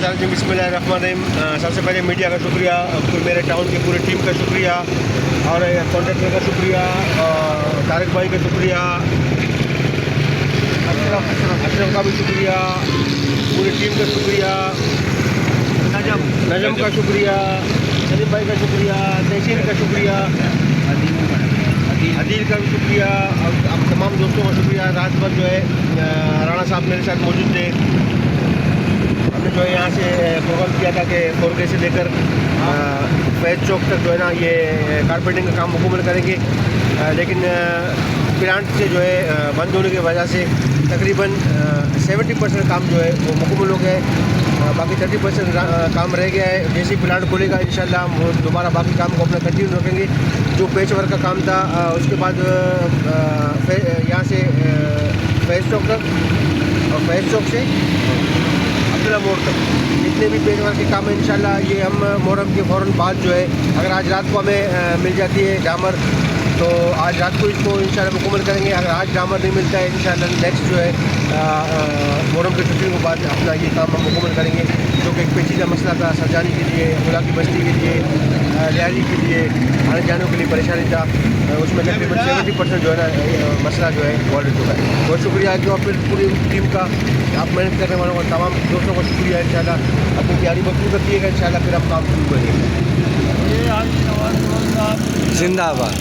जी बिस्मिल्लाहिर्रहमानिर्रहीम। सबसे पहले मीडिया का शुक्रिया, मेरे टाउन की पूरी टीम का शुक्रिया और कॉन्ट्रैक्टर का शुक्रिया, तारिक भाई का शुक्रिया, अशरफ का भी शुक्रिया, पूरी टीम का शुक्रिया, नजम का शुक्रिया, सलीम भाई का शुक्रिया, तहसीन का शुक्रिया, अदील का भी शुक्रिया और अब तमाम दोस्तों का शुक्रिया। रात भर जो है राणा साहब मेरे साथ मौजूद थे। हमने जो है यहाँ से प्रोग्राम किया था कि 4K से लेकर फैज चौक तक जो है ना ये कारपेंटिंग का काम मुकम्मल करेंगे, लेकिन प्लांट से जो है बंद होने की वजह से तकरीबन 70% काम जो है वो मुकम्मल हो गया है। बाकी 30% काम रह गया है। जैसे ही प्लांट खुलेगा इंशाल्लाह हम दोबारा बाकी काम को अपना कंटिन्यू रखेंगे। जो पेच वर्क का काम था उसके बाद यहाँ से फैज चौक तक और फैज चौक से अब्दुल्ला मोड़ तक जितने भी पेच वर्क के काम है इंशाल्लाह ये हम मुहर्रम के फ़ौरन बाद जो है, अगर आज रात को हमें मिल जाती है डामर तो आज रात को इसको इंशाल्लाह मुकम्मल करेंगे। अगर आज डामर नहीं मिलता है इंशाल्लाह नेक्स्ट जो है मुहर्रम की छुट्टी के बाद अपना ये काम हम मुकम्मल करेंगे, जो कि एक पेचीदा मसला था सरजानी के लिए, खुला की बस्ती के लिए, लिहाजी के लिए, आने जाने के लिए परेशानी था। उसमें तकरीबन 70% जो है ना मसला जो है वो हल हो चुका है। बहुत शुक्रिया कि और फिर पूरी टीम का, आप मेहनत करने वालों का, तमाम दोस्तों का शुक्रिया। इंशाल्लाह अपनी तैयारी मजबूत रखिएगा, इंशाल्लाह फिर हम काम शुरू करेंगे। जिंदाबाद।